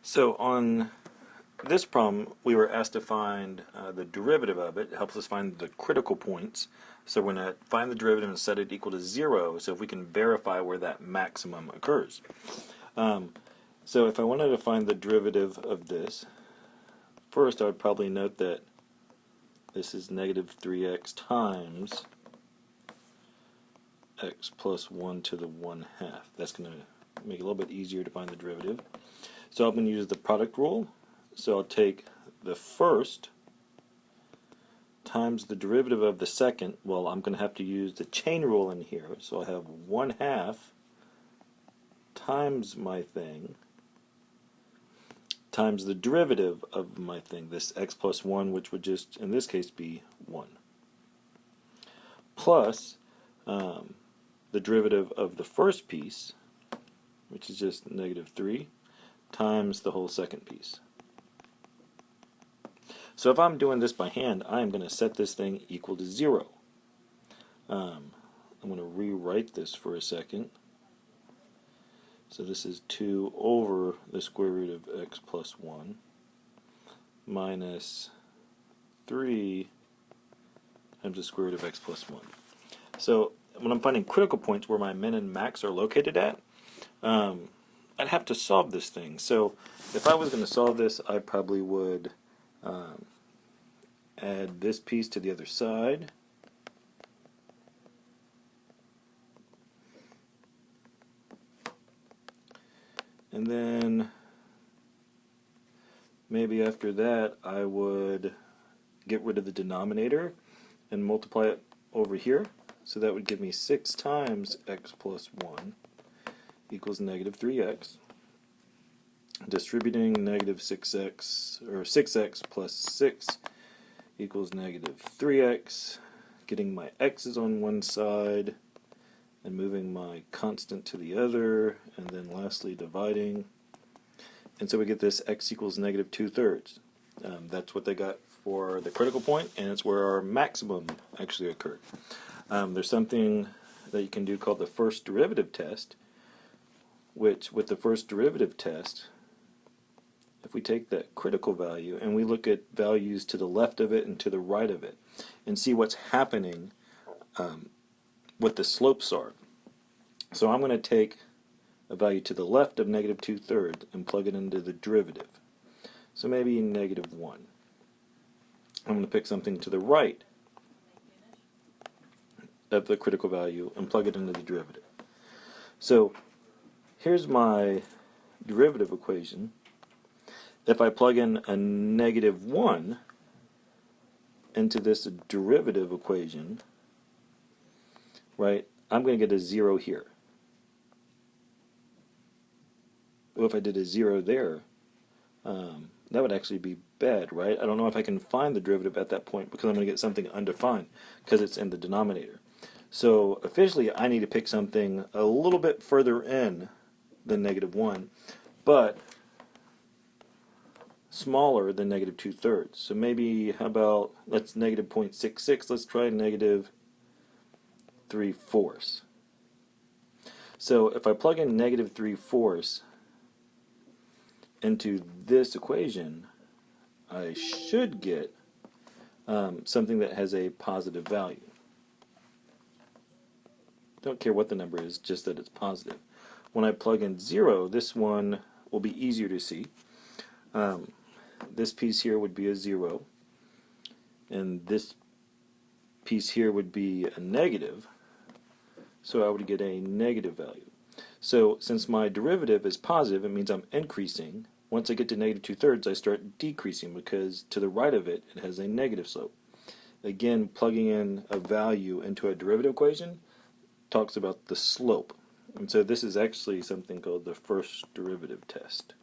So on this problem, we were asked to find the derivative of it. It helps us find the critical points. So we're going to find the derivative and set it equal to 0, so if we can verify where that maximum occurs. So if I wanted to find the derivative of this, first I would probably note that this is negative 3x times x plus 1 to the 1/2. That's going to make it a little bit easier to find the derivative. So I'm going to use the product rule. So I'll take the first times the derivative of the second. Well, I'm going to have to use the chain rule in here. So I have 1/2 times my thing times the derivative of my thing, this x plus 1, which would just, in this case, be 1, plus the derivative of the first piece, which is just negative 3, times the whole second piece. So if I'm doing this by hand, I am going to set this thing equal to 0. I'm going to rewrite this for a second. So this is 2 over the square root of x plus 1 minus 3 times the square root of x plus 1. So when I'm finding critical points where my min and max are located at, I'd have to solve this thing. So if I was going to solve this, I probably would add this piece to the other side. And then maybe after that I would get rid of the denominator and multiply it over here. So that would give me 6 times x plus 1 equals negative 3x. Distributing negative 6x, or 6x plus 6 equals negative 3x. Getting my x's on one side and moving my constant to the other, and then lastly dividing. And so we get this x equals negative 2/3. That's what they got for the critical point, and it's where our maximum actually occurred. There's something that you can do called the first derivative test, which with the first derivative test, if we take that critical value and we look at values to the left of it and to the right of it and see what's happening, what the slopes are. So I'm going to take a value to the left of negative 2/3 and plug it into the derivative. So maybe negative 1. I'm going to pick something to the right of the critical value and plug it into the derivative. So here's my derivative equation. If I plug in a negative 1 into this derivative equation, right, I'm going to get a 0 here. Well, if I did a 0 there, that would actually be bad, right? I don't know if I can find the derivative at that point because I'm going to get something undefined because it's in the denominator. So officially I need to pick something a little bit further in than negative 1, but smaller than negative 2/3. So maybe, how about, let's negative 0.66, let's try negative 3/4. So if I plug in negative 3/4 into this equation, I should get something that has a positive value. Don't care what the number is, just that it's positive. When I plug in 0, this one will be easier to see. This piece here would be a 0, and this piece here would be a negative, so I would get a negative value. So since my derivative is positive, it means I'm increasing. Once I get to negative 2/3, I start decreasing because to the right of it, it has a negative slope. Again, plugging in a value into a derivative equation talks about the slope. And so this is actually something called the first derivative test.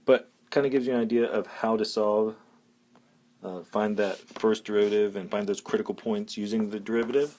But kind of gives you an idea of how to solve, find that first derivative and find those critical points using the derivative.